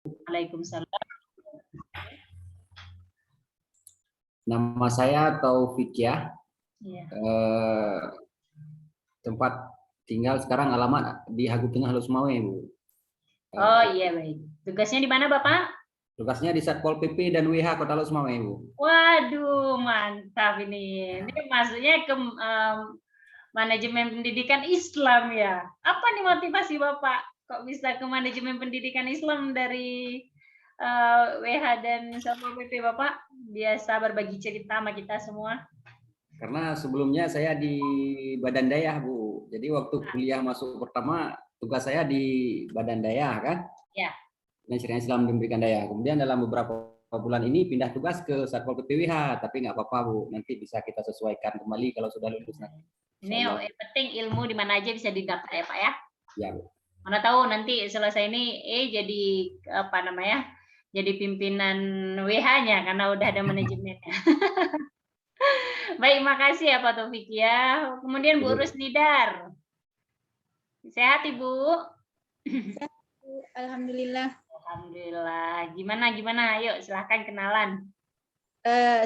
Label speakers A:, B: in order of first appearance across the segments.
A: Waalaikumsalam.
B: Nama saya Taufik ya.
A: Iya.
B: Tempat tinggal sekarang alamat di Hagu Tengah Losmawe, Bu.
A: Oh iya, baik. Tugasnya di mana, Bapak?
B: Tugasnya di Satpol PP dan WH Kota Losmawe, Bu.
A: Waduh, mantap ini. Ini maksudnya ke manajemen pendidikan Islam ya. Apa nih motivasi Bapak? Kok bisa ke manajemen pendidikan Islam dari WH dan Satpol PP Bapak? Biasa berbagi cerita sama kita semua.
B: Karena sebelumnya saya di Badan Dayah, Bu. Jadi waktu kuliah masuk pertama, tugas saya di Badan Dayah kan.
A: Ya.
B: Dan syariah Islam diberikan Dayah. Kemudian dalam beberapa bulan ini pindah tugas ke Satpol PP WH, tapi nggak apa-apa, Bu. Nanti bisa kita sesuaikan kembali kalau sudah lulus nanti.
A: Ini yang penting ilmu di mana aja bisa didapat ya, Pak ya.
B: Ya, Bu.
A: Mana tahu nanti selesai ini jadi apa namanya? Jadi pimpinan WH-nya karena udah ada manajemennya. Baik, makasih ya Pak Taufik ya. Kemudian Bu Rusnidar. Sehat Ibu?
C: Sehat, alhamdulillah.
A: Alhamdulillah. Gimana? Ayo silahkan kenalan.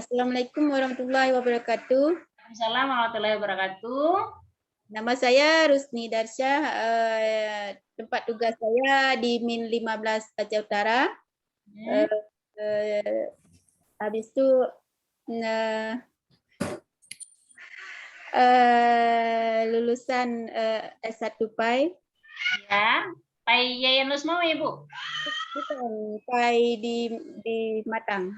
C: Assalamualaikum warahmatullahi wabarakatuh.
A: Waalaikumsalam warahmatullahi wabarakatuh.
C: Nama saya Rusni Darsyah. Tempat tugas saya di Min 15 Aceh Utara. Habis itu lulusan S1 PAI.
A: Ya, PAI Yayan Losmawe, Bu?
C: Bukan, PAI di Matang.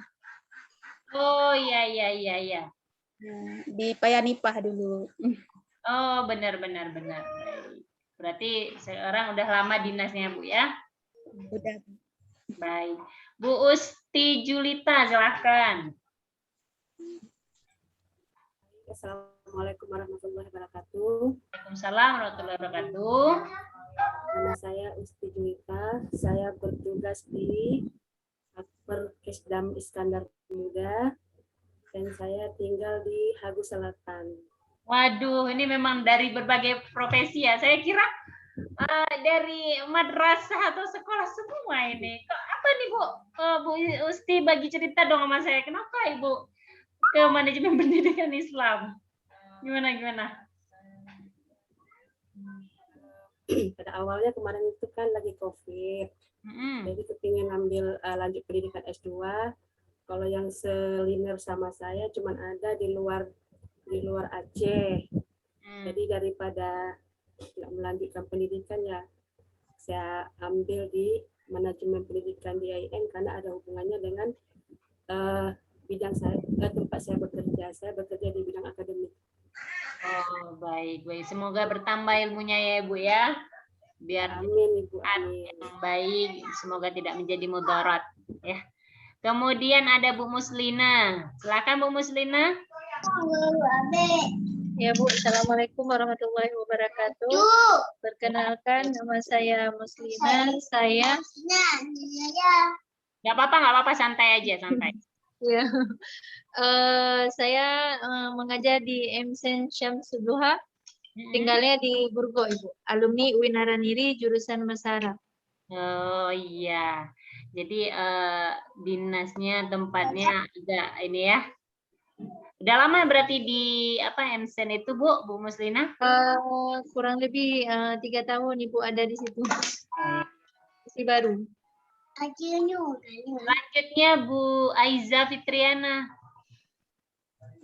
A: Oh, iya.
C: Di Payanipah dulu.
A: Oh, benar. Berarti seorang udah lama dinasnya, Bu ya?
C: Udah.
A: Baik. Bu Usti Julita, silahkan.
D: Assalamualaikum warahmatullahi wabarakatuh.
A: Waalaikumsalam warahmatullahi wabarakatuh.
D: Nama saya Usti Julita. Saya bertugas di Perkesdam Iskandar Muda dan saya tinggal di Hagu Selatan.
A: Waduh, ini memang dari berbagai profesi ya. Saya kira dari madrasah atau sekolah semua ini. Apa nih Bu? Bu Usti bagi cerita dong sama saya. Kenapa Ibu ke manajemen pendidikan Islam? Gimana?
D: Pada awalnya kemarin itu kan lagi COVID. Jadi kepingin ambil lanjut pendidikan S2. Kalau yang selinear sama saya cuman ada di luar Aceh. Jadi daripada nggak melanjutkan pendidikan ya saya ambil di manajemen pendidikan di IAIN karena ada hubungannya dengan bidang saya, tempat saya bekerja. Saya bekerja di bidang akademik.
A: Oh, baik. Semoga bertambah ilmunya ya, Bu ya. Biar
D: amin, Ibu. Amin.
A: Baik, semoga tidak menjadi mudarat ya. Kemudian ada Bu Muslina. Silakan Bu Muslina.
E: Ya Bu, Assalamualaikum warahmatullahi wabarakatuh. Perkenalkan, nama saya Muslina. Saya
A: nggak apa-apa, santai aja, santai.
E: Ya, saya mengajar di MSen Syamsul Duha, tinggalnya di Burgo, Ibu. Alumni UIN Araniri, jurusan Mesara.
A: Oh iya, jadi dinasnya tempatnya agak ini ya. Udah lama berarti di MSen itu Bu Muslina?
E: Kurang lebih 3 tahun Ibu ada di situ. Masih baru.
A: Selanjutnya Bu Aiza Fitriana.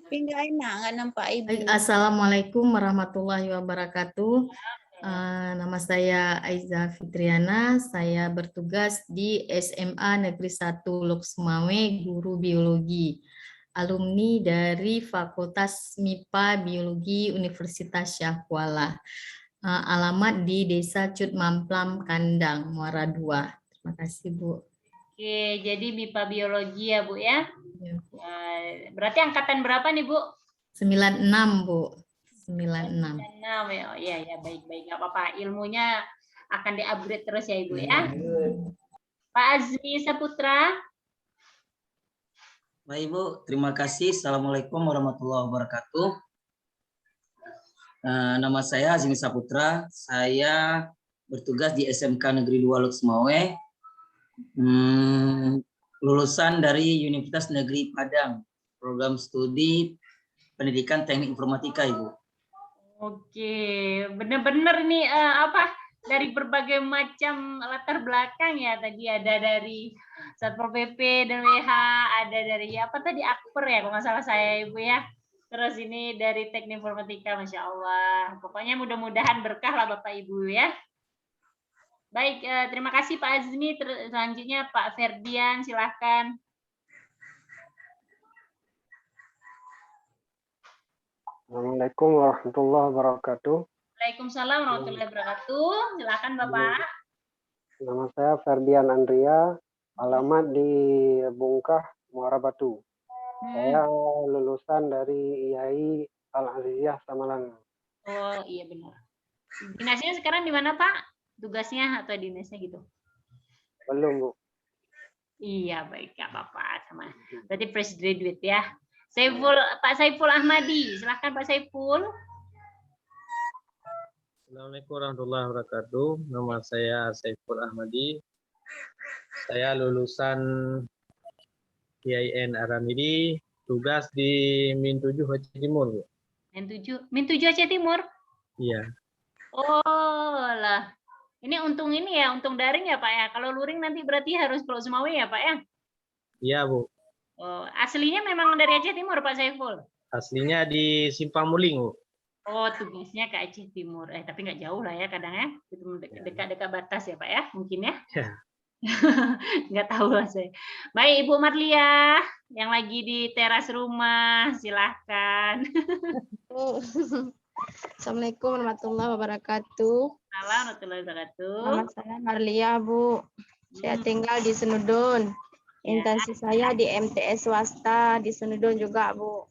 C: Tapi nggak nampak Ibu.
F: Assalamualaikum warahmatullahi wabarakatuh. Nama saya Aiza Fitriana. Saya bertugas di SMA Negeri 1 Losmawe, guru biologi. Alumni dari Fakultas MIPA Biologi Universitas Syah Kuala. Alamat di Desa Cut Mamplam, Kandang, Muara II. Terima kasih, Bu.
A: Oke, jadi MIPA Biologi ya, Bu ya?
F: Ya, Bu.
A: Berarti angkatan berapa nih, Bu?
F: 96, Bu. 96.
A: 96 ya. Oh, iya, baik. Nggak apa-apa. Ilmunya akan di-upgrade terus ya, Ibu ya. Pak Azmi Saputra.
G: Baik, Bu. Terima kasih. Assalamualaikum warahmatullahi wabarakatuh. Nama saya Azmi Saputra. Saya bertugas di SMK Negeri 2 Losmawe. Lulusan dari Universitas Negeri Padang, program studi pendidikan teknik informatika, Ibu.
A: Oke, benar-benar nih dari berbagai macam latar belakang ya, tadi ada dari Satpol PP dan WH, ada dari Akper ya, kalau nggak salah saya Ibu ya. Terus ini dari teknik informatika, Masya Allah. Pokoknya mudah-mudahan berkah lah Bapak Ibu ya. Baik, terima kasih Pak Azmi. Selanjutnya Pak Ferdian, silahkan.
H: Assalamualaikum warahmatullahi wabarakatuh.
A: Waalaikumsalam warahmatullahi wabarakatuh. Silakan Bapak.
H: Nama saya Ferdian Andria, alamat di Bungkah, Muara Batu. Saya lulusan dari IAI Al-Aziziyah Samalang.
A: Oh iya benar. Dinasnya sekarang di mana Pak? Tugasnya atau dinasnya gitu?
H: Belum, Bu.
A: Iya baik, nggak apa-apa sama. Berarti fresh graduate ya. Pak Saiful Ahmadi, silahkan Pak Saiful.
I: Assalamualaikum warahmatullahi wabarakatuh. Nama saya Saiful Ahmadi. Saya lulusan IAIN Aramidi, tugas di Min 7 Aceh Timur.
A: Min 7 Aceh Timur?
I: Iya.
A: Oh lah. Ini untung daring ya Pak ya. Kalau luring nanti berarti harus Pulau Sumawe ya Pak ya?
I: Iya Bu.
A: Oh, aslinya memang dari Aceh Timur Pak Saiful?
I: Aslinya di Simpang Muling Bu.
A: Oh, tugasnya ke Aceh Timur. Tapi nggak jauh lah ya kadang ya. Dekat-dekat batas ya Pak ya, mungkin ya. Nggak tahu lah saya. Baik, Ibu Marlia yang lagi di teras rumah, silahkan.
J: Assalamualaikum warahmatullahi wabarakatuh.
A: Warahmatullahi wabarakatuh.
J: Nama saya Marlia, Bu. Saya tinggal di Senudun. Intensi saya di MTS swasta di Senudun juga, Bu.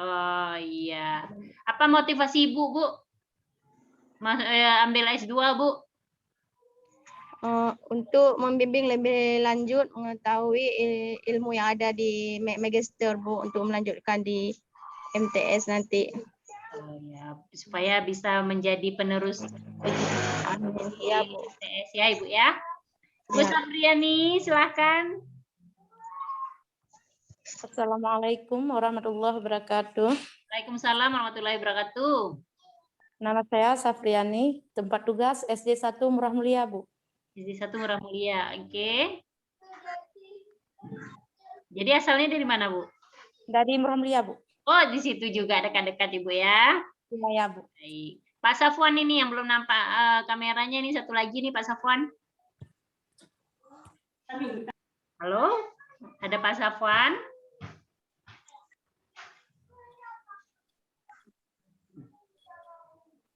A: Oh iya. Apa motivasi Ibu, Bu? Ambil S2, Bu?
J: Untuk membimbing lebih lanjut mengetahui ilmu yang ada di magister, Bu, untuk melanjutkan di MTS nanti.
A: Oh, ya, supaya bisa menjadi penerus
J: ya, Bu.
A: MTS ya, Ibu ya. Bu Sapriani, silahkan.
K: Assalamualaikum warahmatullahi wabarakatuh.
A: Waalaikumsalam warahmatullahi wabarakatuh.
K: Nama saya Safriani, tempat tugas SD 1 Murah Mulia, Bu.
A: SD 1 Murah Mulia, oke. Jadi asalnya dari mana, Bu?
K: Dari Murah Mulia, Bu.
A: Oh, di situ juga dekat-dekat Ibu ya.
K: Iya, Bu.
A: Baik. Pak Safwan ini yang belum nampak kameranya, ini satu lagi nih Pak Safwan. Halo? Ada Pak Safwan?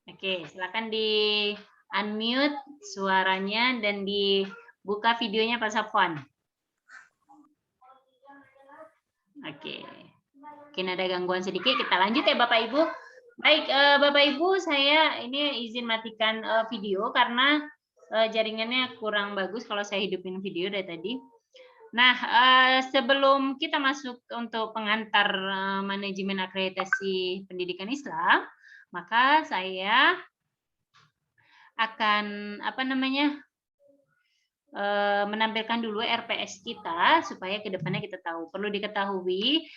A: Oke, silakan di unmute suaranya dan dibuka videonya Pak Safwan. Oke. Mungkin ada gangguan sedikit, kita lanjut ya Bapak Ibu. Baik, Bapak Ibu, saya ini izin matikan video karena jaringannya kurang bagus kalau saya hidupin video dari tadi. Nah, sebelum kita masuk untuk pengantar manajemen akreditasi pendidikan Islam, maka saya akan menampilkan dulu RPS kita supaya kedepannya kita tahu. Perlu diketahui,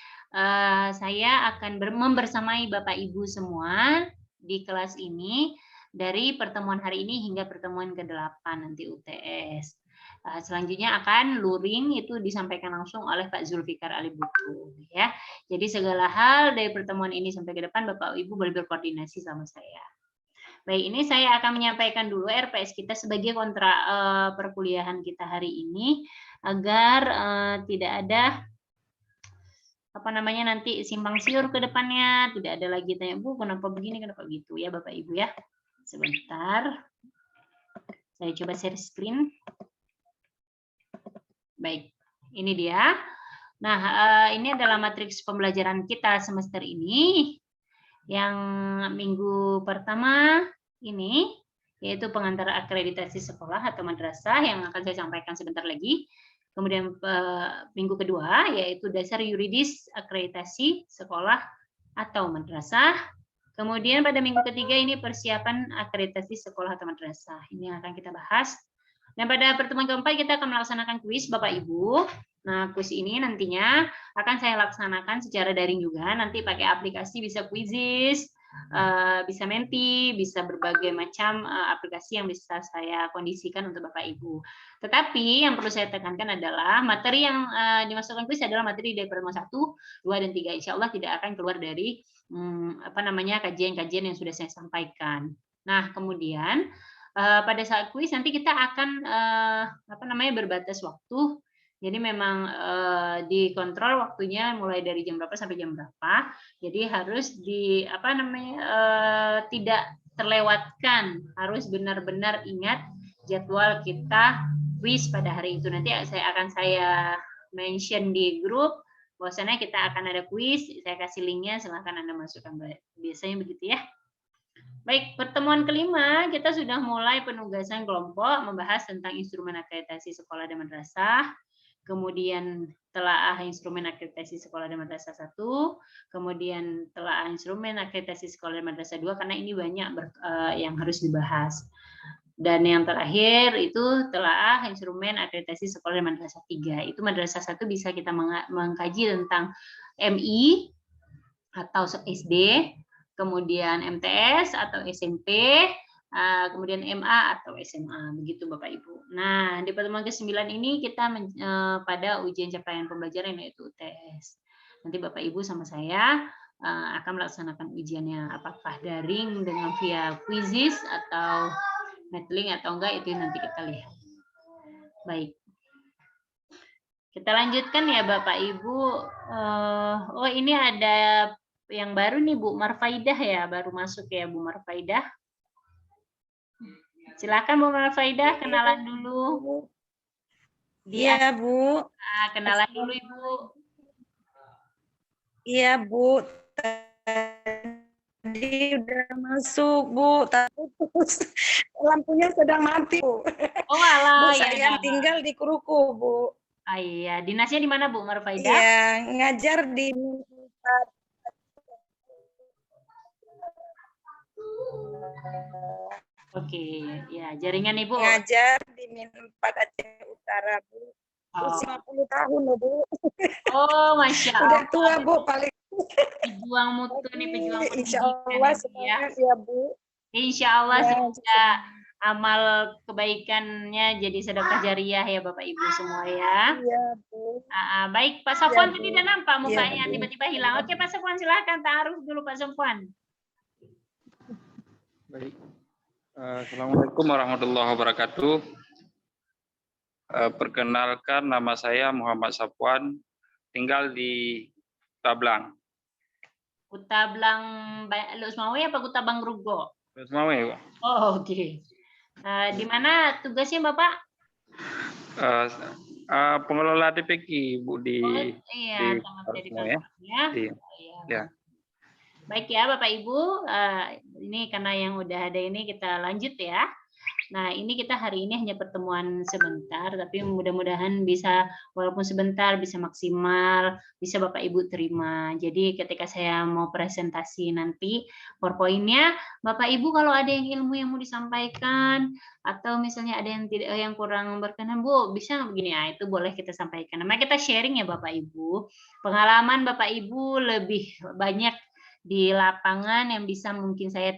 A: saya akan membersamai Bapak Ibu semua di kelas ini dari pertemuan hari ini hingga pertemuan ke-8 nanti UTS. Selanjutnya akan luring itu disampaikan langsung oleh Pak Zulfikar Ali Buku ya. Jadi segala hal dari pertemuan ini sampai ke depan Bapak Ibu boleh berkoordinasi sama saya. Baik, ini saya akan menyampaikan dulu RPS kita sebagai kontrak perkuliahan kita hari ini agar tidak ada nanti simpang siur ke depannya, tidak ada lagi tanya Bu kenapa begini kenapa begitu ya Bapak Ibu ya. Sebentar. Saya coba share screen. Baik, ini dia. Nah, ini adalah matriks pembelajaran kita semester ini. Yang minggu pertama ini, yaitu pengantar akreditasi sekolah atau madrasah yang akan saya sampaikan sebentar lagi. Kemudian minggu kedua, yaitu dasar yuridis akreditasi sekolah atau madrasah. Kemudian pada minggu ketiga ini persiapan akreditasi sekolah atau madrasah. Ini yang akan kita bahas. Dan pada pertemuan keempat kita akan melaksanakan kuis Bapak Ibu. Nah, kuis ini nantinya akan saya laksanakan secara daring juga. Nanti pakai aplikasi bisa Quizizz, bisa Menti, bisa berbagai macam aplikasi yang bisa saya kondisikan untuk Bapak Ibu. Tetapi yang perlu saya tekankan adalah materi yang dimasukkan kuis adalah materi dari pertemuan 1, 2, dan 3. Insya Allah tidak akan keluar dari kajian-kajian yang sudah saya sampaikan. Nah, kemudian pada saat kuis nanti kita akan berbatas waktu. Jadi memang dikontrol waktunya mulai dari jam berapa sampai jam berapa. Jadi harus tidak terlewatkan. Harus benar-benar ingat jadwal kita kuis pada hari itu. Nanti saya akan mention di grup bahwasanya kita akan ada kuis. Saya kasih linknya, silahkan Anda masukkan. Biasanya begitu ya. Baik, pertemuan kelima kita sudah mulai penugasan kelompok membahas tentang instrumen akreditasi sekolah dan madrasah. Kemudian telaah instrumen akreditasi sekolah dan madrasah 1, kemudian telaah instrumen akreditasi sekolah dan madrasah 2 karena ini banyak yang harus dibahas. Dan yang terakhir itu telaah instrumen akreditasi sekolah dan madrasah 3. Itu madrasah 1 bisa kita mengkaji tentang MI atau SD, kemudian MTS atau SMP, kemudian MA atau SMA, begitu Bapak Ibu. Nah, di pertemuan ke-9 ini kita pada ujian capaian pembelajaran yaitu UTS. Nanti Bapak Ibu sama saya akan melaksanakan ujiannya, apakah daring dengan via Quizizz atau Netlink atau enggak, itu nanti kita lihat. Baik. Kita lanjutkan ya Bapak Ibu. Oh, ini ada yang baru nih Bu Marfaidah ya, baru masuk ya Bu Marfaidah. Silakan Bu Marfaidah, kenalan dulu.
L: Iya, Bu.
A: Kenalan dulu Ibu.
L: Iya, Bu. Tadi udah masuk, Bu. Terus lampunya sedang mati, Bu.
A: Oh, alah,
L: Bu, saya tinggal di Kuruku, Bu.
A: Ah, iya, dinasnya di mana Bu Marfaidah?
L: Iya, ngajar di
A: Oke, ya jaringan Ibu.
L: Ngajar di Min 4 Aceh Utara, Bu.
A: Oh.
L: 50 tahun loh, Bu.
A: Oh, Masya Allah.
L: Udah tua, Bu, paling.
A: Pejuang mutu nih, pejuang pendidikan.
L: Insya Allah semangat ya, Bu.
A: Insya Allah semoga amal kebaikannya jadi sedekah jariah ya Bapak Ibu semua ya.
L: Iya, Bu.
A: Baik, Pak Safwan tadi tidak nampak mukanya,
L: Bu.
A: tiba-tiba hilang. Oke, Pak Safwan silakan taruh dulu Pak Safwan.
M: Baik. Assalamualaikum warahmatullahi wabarakatuh. Perkenalkan, nama saya Muhammad Safwan, tinggal di Kutablang.
A: Kutablang Lusmawe apa Kutabang Rugo?
M: Lusmawe, Pak.
A: Oh, oke. Di mana tugasnya Bapak?
M: Pengelola TPQ, Bu, di
A: iya,
M: di ya. Ya.
A: Baik ya Bapak Ibu, ini karena yang udah ada ini kita lanjut ya. Nah, ini kita hari ini hanya pertemuan sebentar, tapi mudah-mudahan bisa, walaupun sebentar, bisa maksimal, bisa Bapak Ibu terima. Jadi ketika saya mau presentasi nanti, PowerPoint-nya, Bapak Ibu kalau ada yang ilmu yang mau disampaikan, atau misalnya ada yang tidak, yang kurang berkenan, Bu, bisa begini ya, itu boleh kita sampaikan. Nah, kita sharing ya Bapak Ibu. Pengalaman Bapak Ibu lebih banyak di lapangan yang bisa mungkin saya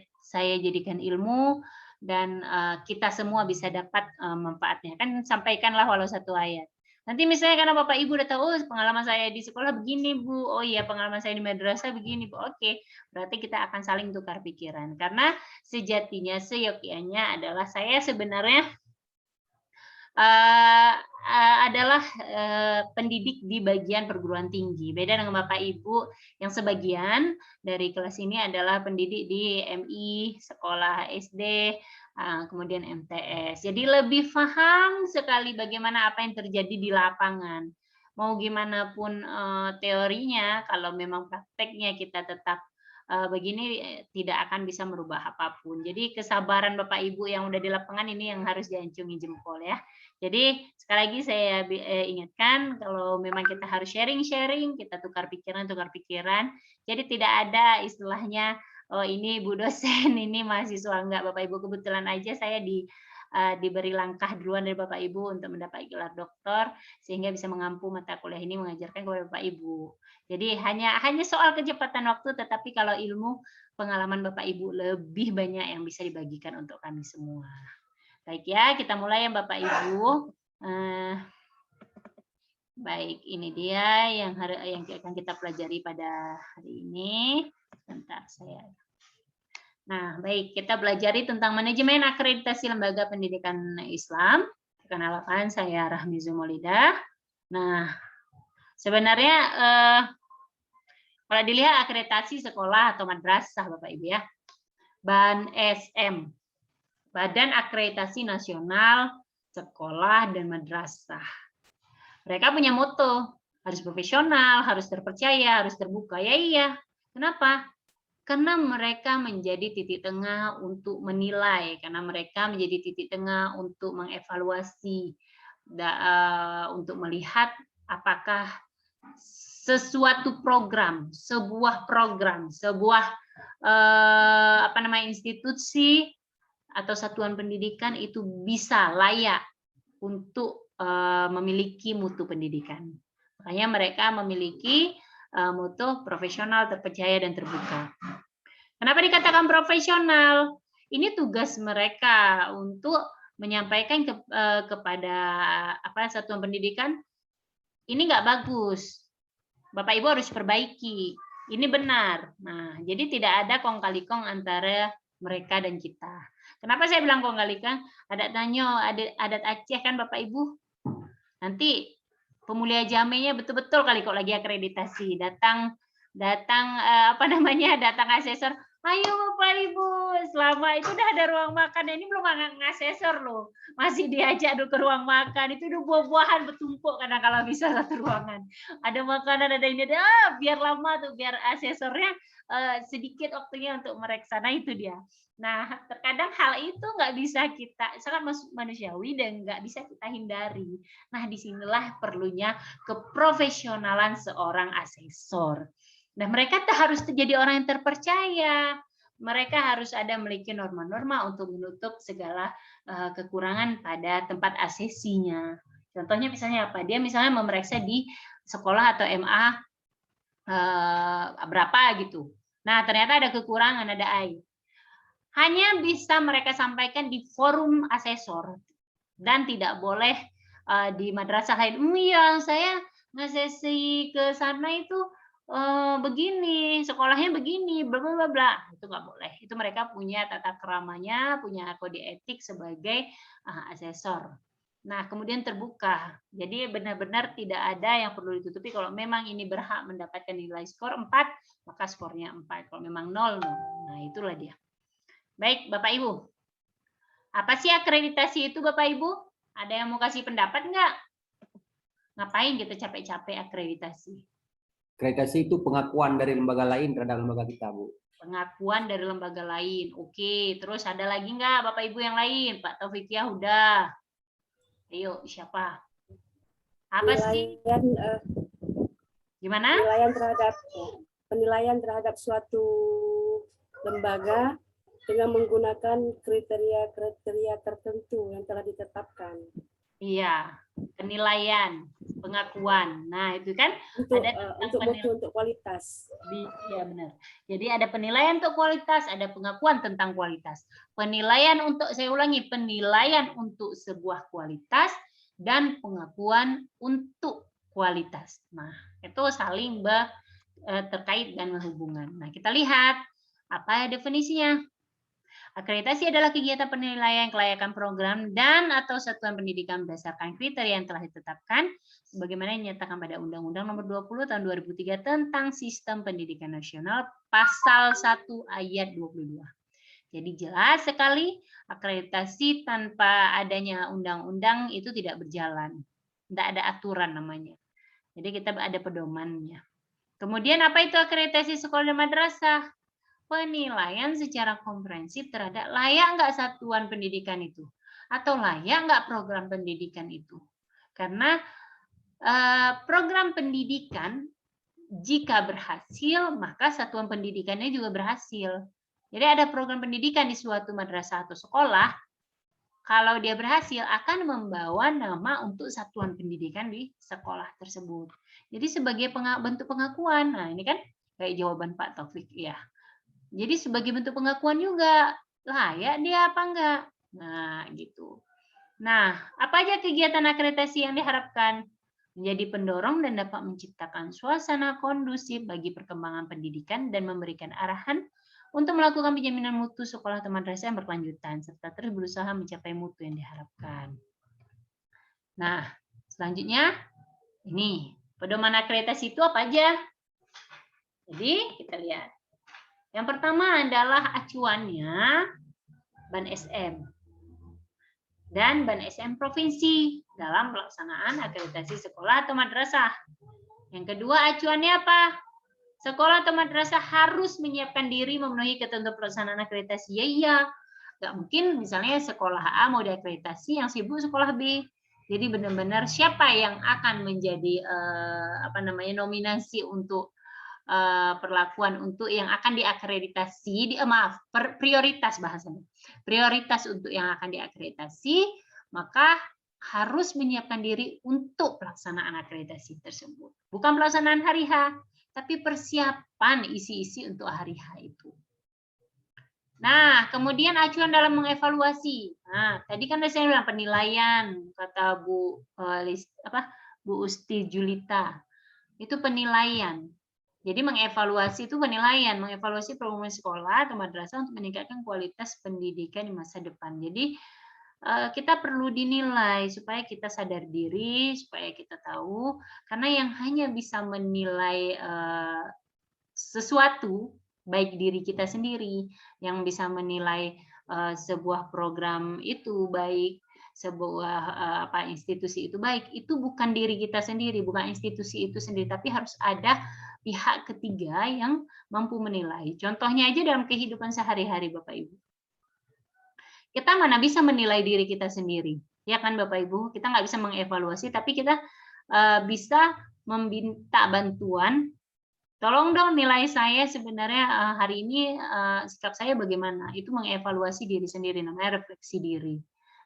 A: jadikan ilmu, dan kita semua bisa dapat manfaatnya. Kan sampaikanlah walau satu ayat. Nanti misalnya karena Bapak Ibu udah tahu, oh, pengalaman saya di sekolah begini Bu, oh iya pengalaman saya di madrasah begini Bu, oke, berarti kita akan saling tukar pikiran. Karena sejatinya, seyogyanya adalah saya sebenarnya adalah pendidik di bagian perguruan tinggi. Beda dengan Bapak Ibu yang sebagian dari kelas ini adalah pendidik di MI, sekolah SD, kemudian MTS. Jadi lebih paham sekali bagaimana apa yang terjadi di lapangan. Mau gimana pun teorinya, kalau memang prakteknya kita tetap begini, tidak akan bisa merubah apapun. Jadi kesabaran Bapak Ibu yang udah di lapangan ini yang harus diacungi jempol ya. Jadi sekali lagi saya ingatkan, kalau memang kita harus sharing-sharing, kita tukar pikiran. Jadi tidak ada istilahnya, oh ini Bu dosen, ini mahasiswa, enggak Bapak Ibu. Kebetulan aja saya di diberi langkah duluan dari Bapak Ibu untuk mendapat gelar doktor sehingga bisa mengampu mata kuliah ini mengajarkan kepada Bapak Ibu. Jadi hanya soal kecepatan waktu, tetapi kalau ilmu pengalaman Bapak Ibu lebih banyak yang bisa dibagikan untuk kami semua. Baik ya, kita mulai ya Bapak Ibu. Baik, ini dia yang akan kita pelajari pada hari ini. Bentar saya. Nah, baik, kita pelajari tentang manajemen akreditasi lembaga pendidikan Islam. Perkenalkan, saya Rahmi Zumolidah. Nah, sebenarnya kalau dilihat akreditasi sekolah atau madrasah, Bapak Ibu ya, BAN-SM, Badan Akreditasi Nasional Sekolah dan Madrasah. Mereka punya moto, harus profesional, harus terpercaya, harus terbuka. Ya iya. Kenapa? Karena mereka menjadi titik tengah untuk menilai, karena mereka menjadi titik tengah untuk mengevaluasi, untuk melihat apakah sesuatu program, sebuah institusi atau satuan pendidikan itu bisa layak untuk memiliki mutu pendidikan. Makanya mereka memiliki mutu profesional, terpercaya, dan terbuka. Kenapa dikatakan profesional? Ini tugas mereka untuk menyampaikan kepada satuan pendidikan, ini nggak bagus, Bapak Ibu harus perbaiki, ini benar. Nah, jadi tidak ada kong kali kong antara mereka dan kita. Kenapa saya bilang kong kali kong? Adat Tanyo, adat Aceh kan Bapak Ibu. Nanti pemulia jamenya betul-betul kali kok lagi akreditasi, datang asesor, ayo Bapak Ibu, selama itu udah ada ruang makan, ini belum ngasesor loh, masih diajak ke ruang makan, itu udah buah-buahan bertumpuk karena kalau bisa satu ruangan, ada makanan, ada ini, biar lama tuh, biar asesornya sedikit waktunya untuk mereksana, itu dia. Nah, terkadang hal itu nggak bisa kita, sangat manusiawi dan nggak bisa kita hindari. Nah, disinilah perlunya keprofesionalan seorang asesor. Nah, mereka harus jadi orang yang terpercaya. Mereka harus memiliki norma-norma untuk menutup segala kekurangan pada tempat asesinya. Contohnya misalnya apa? Dia misalnya memeriksa di sekolah atau MA berapa gitu. Nah, ternyata ada kekurangan, ada aib. Hanya bisa mereka sampaikan di forum asesor dan tidak boleh di madrasah lain. Iya, saya ngasesi ke sana itu begini, sekolahnya begini, bla bla bla. Itu nggak boleh. Itu mereka punya tata keramanya, punya kode etik sebagai asesor. Nah, kemudian terbuka. Jadi benar-benar tidak ada yang perlu ditutupi. Kalau memang ini berhak mendapatkan nilai skor 4, maka skornya 4. Kalau memang 0, nah itulah dia. Baik, Bapak Ibu. Apa sih akreditasi itu, Bapak Ibu? Ada yang mau kasih pendapat nggak? Ngapain kita capek-capek akreditasi?
B: Akreditasi itu pengakuan dari lembaga lain terhadap lembaga kita, Bu.
A: Pengakuan dari lembaga lain. Oke, terus ada lagi nggak Bapak Ibu yang lain? Pak Taufikia udah. Ayo, siapa? Apa sih? Gimana?
D: Penilaian terhadap suatu lembaga dengan menggunakan kriteria tertentu yang telah ditetapkan.
A: Iya, penilaian, pengakuan. Nah, itu kan
D: untuk kualitas.
A: Iya, benar. Jadi ada penilaian untuk kualitas, ada pengakuan tentang kualitas. Penilaian untuk, saya ulangi, penilaian untuk sebuah kualitas dan pengakuan untuk kualitas. Nah, itu saling terkait dan berhubungan. Nah, kita lihat apa definisinya. Akreditasi adalah kegiatan penilaian kelayakan program dan atau satuan pendidikan berdasarkan kriteria yang telah ditetapkan sebagaimana dinyatakan pada Undang-Undang Nomor 20 Tahun 2003 tentang Sistem Pendidikan Nasional Pasal 1 Ayat 22. Jadi jelas sekali akreditasi tanpa adanya undang-undang itu tidak berjalan. Tidak ada aturan namanya. Jadi kita ada pedomannya. Kemudian apa itu akreditasi sekolah dan madrasah? Penilaian secara komprehensif terhadap layak nggak satuan pendidikan itu atau layak nggak program pendidikan itu. Karena program pendidikan jika berhasil maka satuan pendidikannya juga berhasil. Jadi ada program pendidikan di suatu madrasah atau sekolah, kalau dia berhasil akan membawa nama untuk satuan pendidikan di sekolah tersebut. Jadi sebagai bentuk pengakuan. Nah, ini kan kayak jawaban Pak Taufik ya. Jadi sebagai bentuk pengakuan juga, layak dia apa enggak? Nah, gitu. Nah, apa aja kegiatan akreditasi yang diharapkan? Menjadi pendorong dan dapat menciptakan suasana kondusif bagi perkembangan pendidikan dan memberikan arahan untuk melakukan penjaminan mutu sekolah atau madrasah yang berkelanjutan, serta terus berusaha mencapai mutu yang diharapkan. Nah, selanjutnya, ini, pedoman akreditasi itu apa aja? Jadi, kita lihat. Yang pertama adalah acuannya Ban SM dan Ban SM Provinsi dalam pelaksanaan akreditasi sekolah atau madrasah. Yang kedua, acuannya apa? Sekolah atau madrasah harus menyiapkan diri memenuhi ketentuan pelaksanaan akreditasi. Iya. Nggak mungkin misalnya sekolah A mau diakreditasi, yang sibuk sekolah B. Jadi benar-benar siapa yang akan menjadi nominasi untuk perlakuan untuk yang akan diakreditasi, prioritas bahasanya. Prioritas untuk yang akan diakreditasi, maka harus menyiapkan diri untuk pelaksanaan akreditasi tersebut. Bukan pelaksanaan hari H, tapi persiapan isi-isi untuk hari H itu. Nah, kemudian acuan dalam mengevaluasi. Nah, tadi kan saya bilang penilaian, kata Bu Usti Julita. Itu penilaian. Jadi mengevaluasi itu penilaian, mengevaluasi program sekolah atau madrasah untuk meningkatkan kualitas pendidikan di masa depan. Jadi kita perlu dinilai supaya kita sadar diri, supaya kita tahu, karena yang hanya bisa menilai sesuatu, baik diri kita sendiri, yang bisa menilai sebuah program itu baik, sebuah institusi itu baik, itu bukan diri kita sendiri, bukan institusi itu sendiri, tapi harus ada pihak ketiga yang mampu menilai. Contohnya aja dalam kehidupan sehari-hari, Bapak Ibu. Kita mana bisa menilai diri kita sendiri, ya kan Bapak Ibu? Kita nggak bisa mengevaluasi, tapi kita bisa meminta bantuan. Tolong dong nilai saya sebenarnya hari ini sikap saya bagaimana? Itu mengevaluasi diri sendiri, namanya refleksi diri.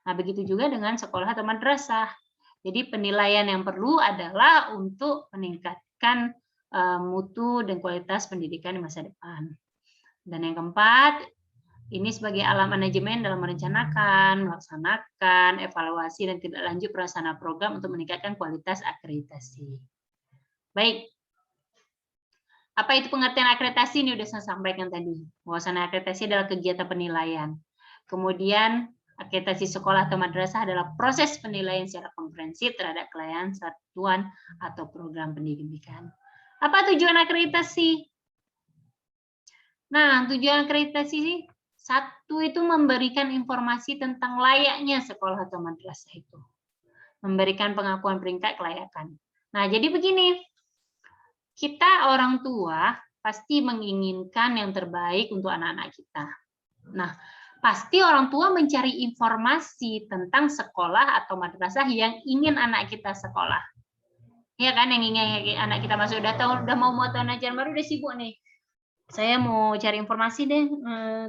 A: Nah, begitu juga dengan sekolah atau madrasah. Jadi penilaian yang perlu adalah untuk meningkatkan mutu dan kualitas pendidikan di masa depan. Dan yang keempat, ini sebagai alat manajemen dalam merencanakan, melaksanakan, evaluasi, dan tidak lanjut pelaksana program untuk meningkatkan kualitas akreditasi. Baik. Apa itu pengertian akreditasi? Ini sudah saya sampaikan tadi. Bahwasanya akreditasi adalah kegiatan penilaian. Kemudian akreditasi sekolah atau madrasah adalah proses penilaian secara komprehensif terhadap kelayakan satuan atau program pendidikan. Apa tujuan akreditasi? Nah, tujuan akreditasi satu itu memberikan informasi tentang layaknya sekolah atau madrasah itu. Memberikan pengakuan peringkat kelayakan. Nah, jadi begini. Kita orang tua pasti menginginkan yang terbaik untuk anak-anak kita. Nah, pasti orang tua mencari informasi tentang sekolah atau madrasah yang ingin anak kita sekolah. Ya kan, yang ingin anak kita masuk, udah mau tahun ajaran baru, udah sibuk nih. Saya mau cari informasi deh,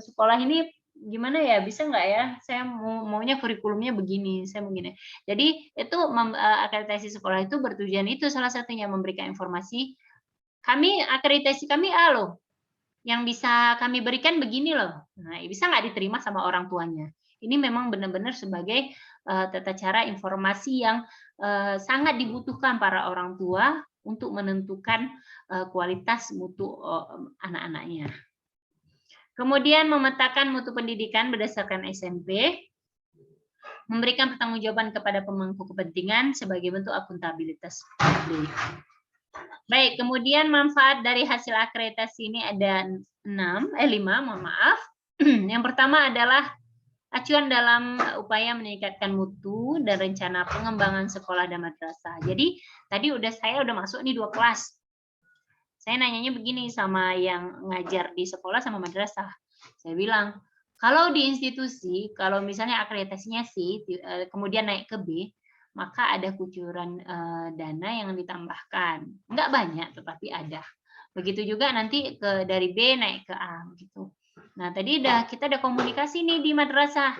A: sekolah ini gimana ya, bisa nggak ya? Saya maunya kurikulumnya begini, saya begini. Jadi itu akreditasi sekolah itu bertujuan itu salah satunya memberikan informasi. Kami akreditasi kami A loh, yang bisa kami berikan begini loh. Nah, bisa nggak diterima sama orang tuanya? Ini memang benar-benar sebagai tata cara informasi yang sangat dibutuhkan para orang tua untuk menentukan kualitas mutu anak-anaknya. Kemudian memetakan mutu pendidikan berdasarkan SMP, memberikan pertanggungjawaban kepada pemangku kepentingan sebagai bentuk akuntabilitas publik. Baik, kemudian manfaat dari hasil akreditasi ini ada 5, mohon maaf. Yang pertama adalah acuan dalam upaya meningkatkan mutu dan rencana pengembangan sekolah dan madrasah. Jadi tadi saya udah masuk nih 2 kelas. Saya nanyanya begini sama yang ngajar di sekolah sama madrasah. Saya bilang, kalau di institusi, kalau misalnya akreditasinya C, kemudian naik ke B, maka ada kucuran dana yang ditambahkan. Enggak banyak, tetapi ada. Begitu juga nanti dari B naik ke A. Gitu. Nah, tadi kita ada komunikasi nih di madrasah.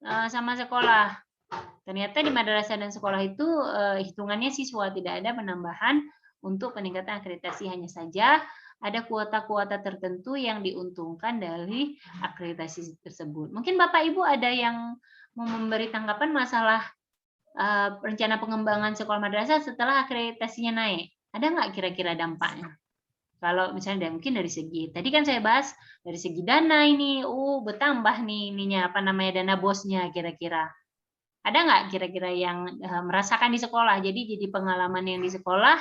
A: sama sekolah. Ternyata di madrasah dan sekolah itu hitungannya siswa, tidak ada penambahan untuk peningkatan akreditasi, hanya saja ada kuota-kuota tertentu yang diuntungkan dari akreditasi tersebut. Mungkin Bapak Ibu ada yang mau memberi tanggapan masalah rencana pengembangan sekolah madrasah setelah akreditasinya naik. Ada nggak kira-kira dampaknya? Kalau misalnya mungkin dari segi, tadi kan saya bahas dari segi dana ini, bertambah nih ininya, apa namanya, dana bosnya kira-kira. Ada nggak kira-kira yang merasakan di sekolah? Jadi pengalaman yang di sekolah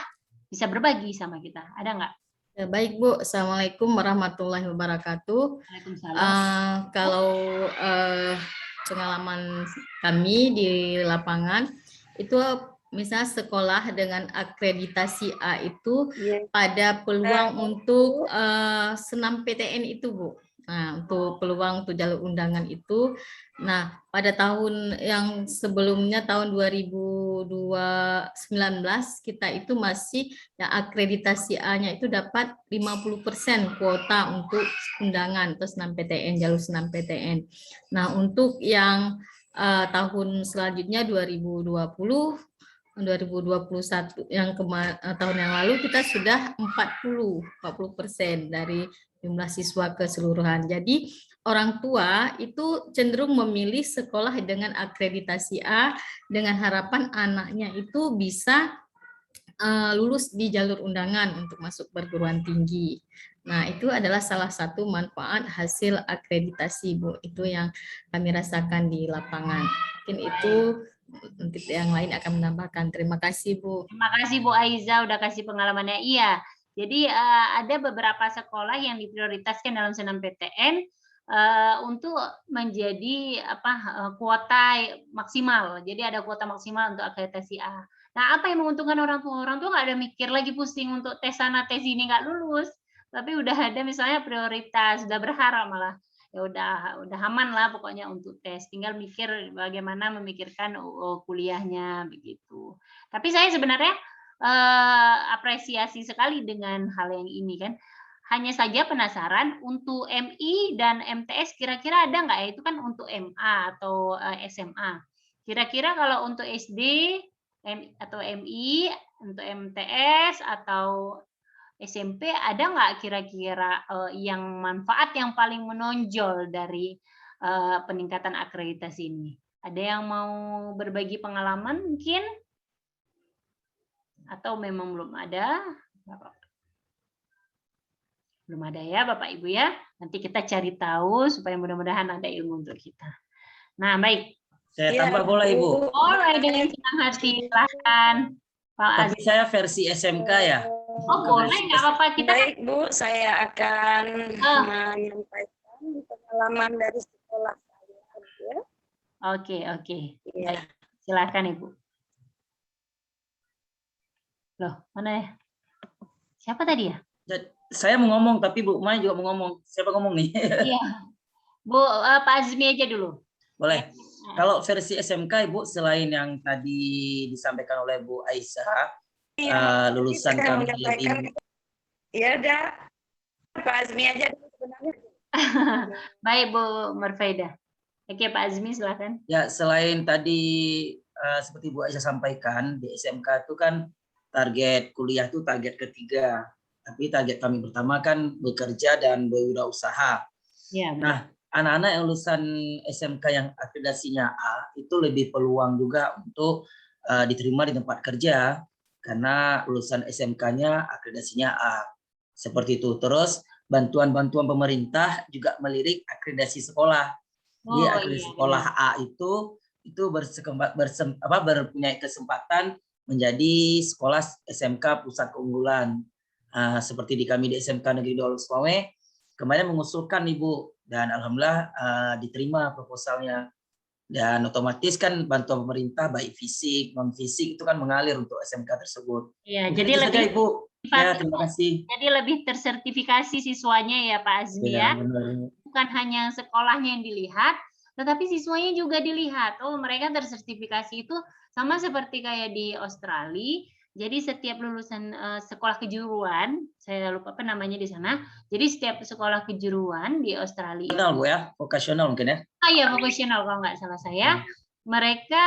A: bisa berbagi sama kita. Ada nggak?
F: Ya, baik Bu, Assalamualaikum warahmatullahi wabarakatuh. Kalau pengalaman kami di lapangan itu misalnya sekolah dengan akreditasi A itu pada peluang untuk senam PTN itu Bu. Nah, untuk peluang untuk jalur undangan itu, nah pada tahun yang sebelumnya tahun 2019 kita itu masih yang akreditasi A-nya itu dapat 50% kuota untuk undangan atau senam PTN, jalur senam PTN. Nah, untuk yang tahun selanjutnya 2021 yang tahun yang lalu kita sudah 40% dari jumlah siswa keseluruhan. Jadi orang tua itu cenderung memilih sekolah dengan akreditasi A dengan harapan anaknya itu bisa lulus di jalur undangan untuk masuk perguruan tinggi. Nah, itu adalah salah satu manfaat hasil akreditasi, Bu. Itu yang kami rasakan di lapangan. Mungkin itu nanti yang lain akan menambahkan. Terima kasih, Bu.
A: Terima kasih Bu Aiza udah kasih pengalamannya. Iya. Jadi ada beberapa sekolah yang diprioritaskan dalam senam PTN untuk menjadi kuota maksimal. Jadi ada kuota maksimal untuk akreditasi A. Nah, apa yang menguntungkan orang tua? Orang tua nggak ada mikir lagi pusing untuk tes sana tes ini nggak lulus, tapi udah ada misalnya prioritas, udah berharap malah ya udah aman lah pokoknya untuk tes. Tinggal mikir bagaimana memikirkan kuliahnya begitu. Tapi saya sebenarnya apresiasi sekali dengan hal yang ini kan. Hanya saja penasaran untuk MI dan MTS kira-kira ada nggak ya? Itu kan untuk MA atau SMA. Kira-kira kalau untuk SD atau MI, untuk MTS atau SMP ada nggak kira-kira yang manfaat yang paling menonjol dari peningkatan akreditasi ini? Ada yang mau berbagi pengalaman mungkin? Atau memang belum ada? Belum ada ya Bapak Ibu ya. Nanti kita cari tahu supaya mudah-mudahan ada ilmu untuk kita. Nah, baik.
G: Saya tambah boleh Ibu?
A: Boleh dengan senang hati, silahkan.
G: Tapi saya versi SMK ya.
A: Oh boleh, nggak apa-apa kita.
L: Baik Bu, saya akan menyampaikan pengalaman dari sekolah saya.
A: Oke. Ya. Silahkan Ibu. Loh, mana ya? Siapa tadi ya?
G: Saya mau ngomong, tapi Bu Mai juga mau ngomong. Siapa ngomong nih?
A: Iya. Bu, Pak Azmi aja dulu.
G: Boleh. Kalau versi SMK, Ibu, selain yang tadi disampaikan oleh Bu Aisyah, lulusan kami lebih...
L: Ya udah, Pak Azmi aja sebenarnya.
A: Baik Bu Marfaida. Oke Pak Azmi silakan.
G: Ya, selain tadi seperti Bu Aisyah sampaikan, di SMK itu kan target kuliah itu target ketiga. Tapi target kami pertama kan bekerja dan berwirausaha.
A: Ya,
G: nah, anak-anak yang lulusan SMK yang akreditasinya A itu lebih peluang juga untuk diterima di tempat kerja karena lulusan SMK-nya akreditasinya A. Seperti itu. Terus bantuan-bantuan pemerintah juga melirik akreditasi sekolah. Jadi akreditasi sekolah A itu berpunya kesempatan menjadi sekolah SMK pusat keunggulan. Seperti di kami di SMK Negeri 2 Lok Sumawe kemarin mengusulkan Ibu dan alhamdulillah diterima proposalnya dan otomatis kan bantuan pemerintah baik fisik non fisik itu kan mengalir untuk SMK tersebut.
A: Iya, jadi lebih
G: Ibu. Ya, terima kasih.
A: Jadi lebih tersertifikasi siswanya ya Pak Azmi ya.
G: Benar.
A: Bukan hanya sekolahnya yang dilihat, tetapi siswanya juga dilihat. Oh, mereka tersertifikasi itu sama seperti kayak di Australia. Jadi setiap lulusan sekolah kejuruan, saya lupa apa namanya di sana. Jadi setiap sekolah kejuruan di Australia.
G: Vokasional Bu ya, vokasional mungkin ya.
A: Iya, vokasional kalau nggak salah saya. Mereka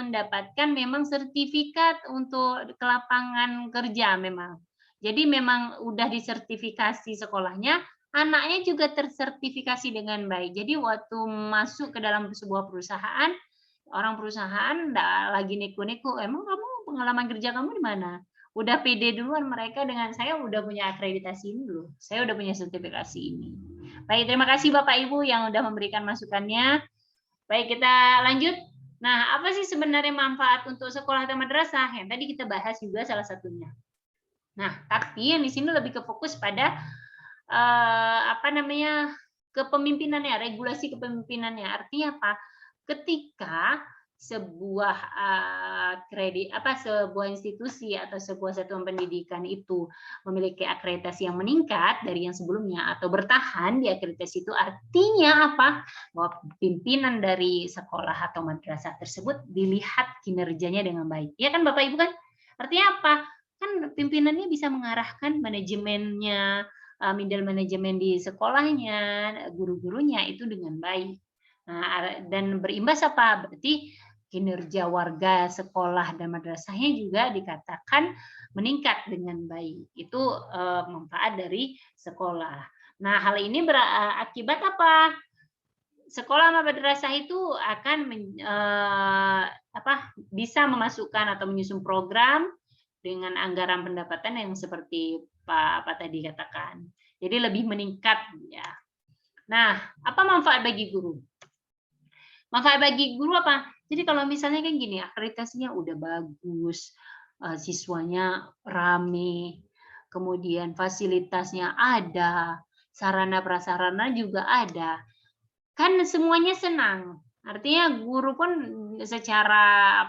A: mendapatkan memang sertifikat untuk ke lapangan kerja memang. Jadi memang udah disertifikasi sekolahnya, anaknya juga tersertifikasi dengan baik. Jadi waktu masuk ke dalam sebuah perusahaan, orang perusahaan nggak lagi neko-neko, emang kamu pengalaman kerja kamu di mana? Udah pede duluan mereka dengan saya udah punya akreditasi ini loh. Saya udah punya sertifikasi ini. Baik, terima kasih Bapak Ibu yang udah memberikan masukannya. Baik, kita lanjut. Nah, apa sih sebenarnya manfaat untuk sekolah atau madrasah? Yang tadi kita bahas juga salah satunya. Nah, tapi yang di sini lebih ke fokus pada kepemimpinannya, regulasi kepemimpinannya. Artinya apa? Ketika sebuah sebuah institusi atau sebuah satuan pendidikan itu memiliki akreditasi yang meningkat dari yang sebelumnya atau bertahan di akreditasi itu, artinya apa? Bahwa pimpinan dari sekolah atau madrasah tersebut dilihat kinerjanya dengan baik. Ya kan Bapak Ibu kan? Artinya apa? Kan pimpinannya bisa mengarahkan manajemennya, middle manajemen di sekolahnya, guru-gurunya itu dengan baik. Nah, dan berimbas apa? Berarti kinerja warga sekolah dan madrasahnya juga dikatakan meningkat dengan baik. Itu manfaat dari sekolah. Nah, hal ini berakibat apa? Sekolah madrasah itu akan bisa memasukkan atau menyusun program dengan anggaran pendapatan yang seperti Pak tadi katakan. Jadi lebih meningkat ya. Nah, apa manfaat bagi guru? Manfaat bagi guru apa? Jadi kalau misalnya kan gini, akreditasinya udah bagus, siswanya rame, kemudian fasilitasnya ada, sarana prasarana juga ada, kan semuanya senang. Artinya guru pun secara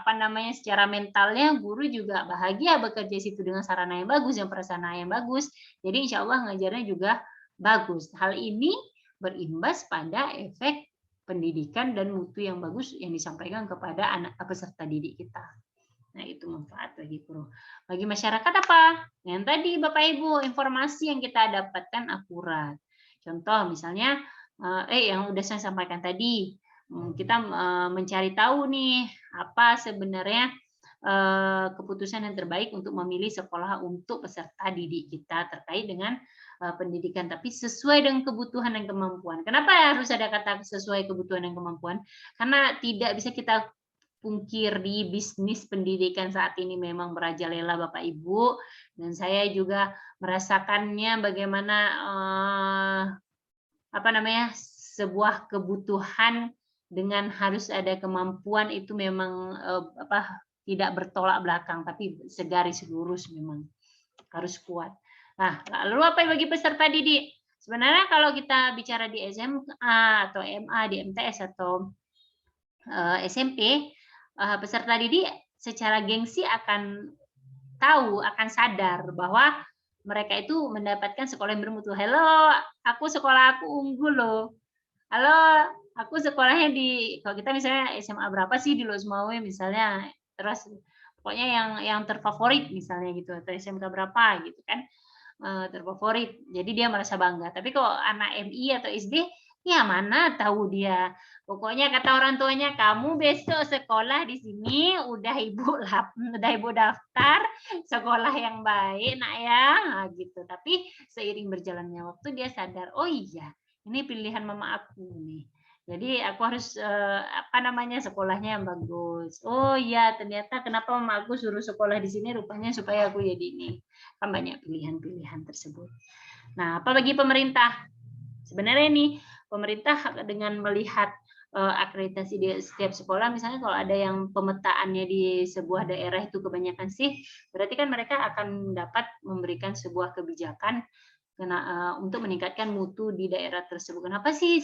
A: secara mentalnya guru juga bahagia bekerja situ dengan sarana yang bagus, yang prasarana yang bagus. Jadi insya Allah ngajarnya juga bagus. Hal ini berimbas pada efek pendidikan dan mutu yang bagus yang disampaikan kepada anak peserta didik kita. Nah, itu manfaat bagi guru. Bagi masyarakat apa? Yang tadi Bapak Ibu, informasi yang kita dapatkan akurat. Contoh misalnya, yang udah saya sampaikan tadi, kita mencari tahu nih, apa sebenarnya keputusan yang terbaik untuk memilih sekolah untuk peserta didik kita terkait dengan pendidikan, tapi sesuai dengan kebutuhan dan kemampuan. Kenapa harus ada kata sesuai kebutuhan dan kemampuan? Karena tidak bisa kita pungkir di bisnis pendidikan saat ini memang merajalela Bapak Ibu, dan saya juga merasakannya bagaimana sebuah kebutuhan dengan harus ada kemampuan itu memang tidak bertolak belakang, tapi segaris lurus, memang harus kuat. Nah, lalu apa bagi peserta didik? Sebenarnya kalau kita bicara di SMA atau MA, di MTS atau SMP, peserta didik secara gengsi akan tahu, akan sadar bahwa mereka itu mendapatkan sekolah yang bermutu. Halo, sekolah aku unggul loh. Halo, aku sekolahnya kalau kita misalnya SMA berapa sih di Losmawe misalnya, terus pokoknya yang terfavorit misalnya gitu, atau SMK berapa gitu kan, terfavorit. Jadi dia merasa bangga. Tapi kalau anak MI atau SD, ya mana tahu dia. Pokoknya kata orang tuanya, kamu besok sekolah di sini, udah ibu daftar sekolah yang baik nak ya, gitu. Tapi seiring berjalannya waktu dia sadar, oh iya, ini pilihan mama aku nih. Jadi aku harus sekolahnya yang bagus. Oh iya, ternyata kenapa mama aku suruh sekolah di sini, rupanya supaya aku jadi ini. Kan banyak pilihan-pilihan tersebut. Nah, apa bagi pemerintah? Sebenarnya nih pemerintah dengan melihat akreditasi di setiap sekolah, misalnya kalau ada yang pemetaannya di sebuah daerah itu kebanyakan sih, berarti kan mereka akan dapat memberikan sebuah kebijakan untuk meningkatkan mutu di daerah tersebut. Kenapa sih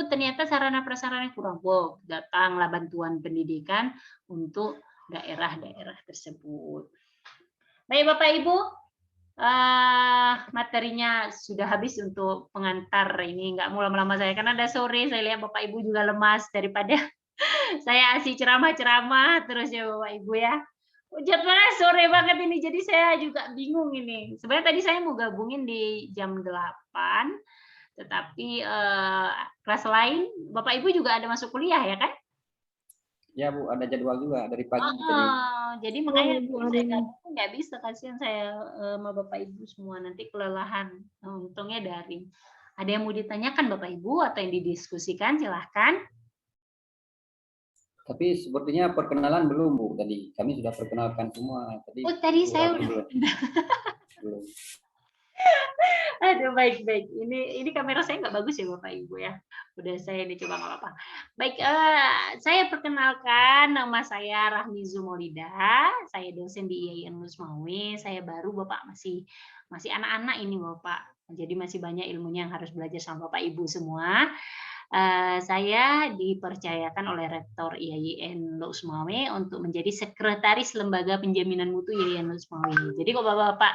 A: ternyata sarana prasarana kurang, datanglah bantuan pendidikan untuk daerah-daerah tersebut. Baik Bapak Ibu, materinya sudah habis untuk pengantar ini, nggak mau lama-lama saya karena ada sore, saya lihat Bapak Ibu juga lemas daripada saya asih ceramah-ceramah terus ya Bapak Ibu ya. Jadwalnya sore banget ini, jadi saya juga bingung ini. Sebenarnya tadi saya mau gabungin di jam 8, tetapi kelas lain, Bapak Ibu juga ada masuk kuliah ya kan?
B: Ya Bu, ada jadwal juga dari pagi.
A: Jadi makanya saya gabung nggak bisa, kasihan saya sama Bapak Ibu semua, nanti kelelahan. Untungnya daring. Ada yang mau ditanyakan Bapak Ibu atau yang didiskusikan, silahkan.
B: Tapi sepertinya perkenalan belum Bu tadi. Kami sudah perkenalkan semua.
A: Tadi saya udah.
B: Belum.
A: Aduh, baik. Ini kamera saya nggak bagus ya Bapak Ibu ya. Udah saya ini coba nggak apa-apa. Baik, saya perkenalkan, nama saya Rahmi Zumolida. Saya dosen di IAIN Lusmawe. Saya baru Bapak, masih anak-anak ini Bapak. Jadi masih banyak ilmunya yang harus belajar sama Bapak Ibu semua. Saya dipercayakan oleh Rektor IAIN Lusmawe untuk menjadi sekretaris Lembaga Penjaminan Mutu IAIN Lusmawe. Jadi kalau Bapak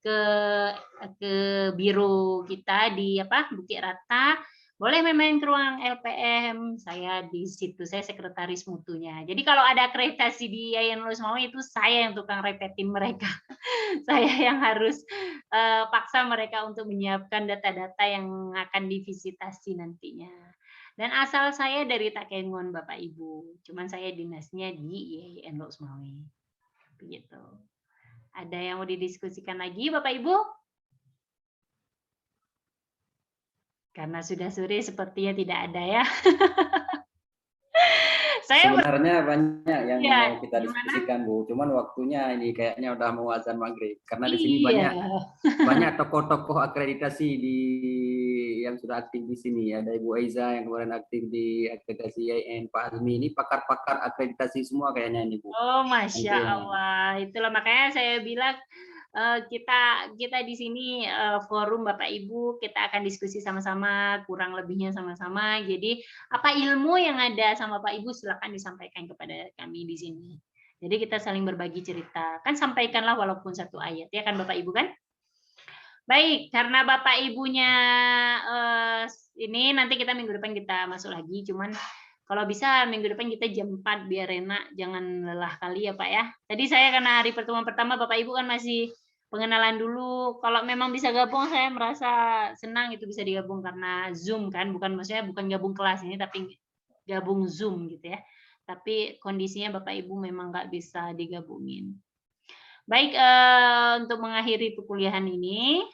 A: ke biro kita di Bukit Rata, boleh main ke ruang LPM, saya di situ, saya sekretaris mutunya. Jadi kalau ada akreditasi di IAIN Lusmawe itu saya yang tukang repetin mereka. Saya yang harus paksa mereka untuk menyiapkan data-data yang akan divisitasi nantinya. Dan asal saya dari Takengon Bapak Ibu, cuman saya dinasnya di IAIN Lusmawe. Begitu. Ada yang mau didiskusikan lagi Bapak Ibu? Karena sudah sore sepertinya tidak ada ya.
B: Sebenarnya banyak yang mau kita diskusikan Bu, cuman waktunya ini kayaknya udah mau azan maghrib. Karena di sini banyak tokoh-tokoh akreditasi yang sudah aktif di sini. Ada Ibu Aiza yang kemarin aktif di akreditasi IAIN, Pak Azmi, ini pakar-pakar akreditasi semua kayaknya ini Bu.
A: Oh, Masya Allah. Itulah makanya saya bilang kita di sini forum Bapak Ibu, kita akan diskusi sama-sama, kurang lebihnya sama-sama. Jadi apa ilmu yang ada sama Bapak Ibu silakan disampaikan kepada kami di sini. Jadi kita saling berbagi cerita. Kan sampaikanlah walaupun satu ayat ya kan Bapak Ibu kan? Baik, karena Bapak Ibunya ini nanti kita minggu depan kita masuk lagi, cuman kalau bisa minggu depan kita jam 4 biar enak, jangan lelah kali ya Pak ya. Tadi saya karena hari pertemuan pertama Bapak Ibu kan masih pengenalan dulu. Kalau memang bisa gabung saya merasa senang itu bisa digabung karena Zoom kan, bukan gabung kelas ini tapi gabung Zoom gitu ya. Tapi kondisinya Bapak Ibu memang nggak bisa digabungin. Baik, untuk mengakhiri perkuliahan ini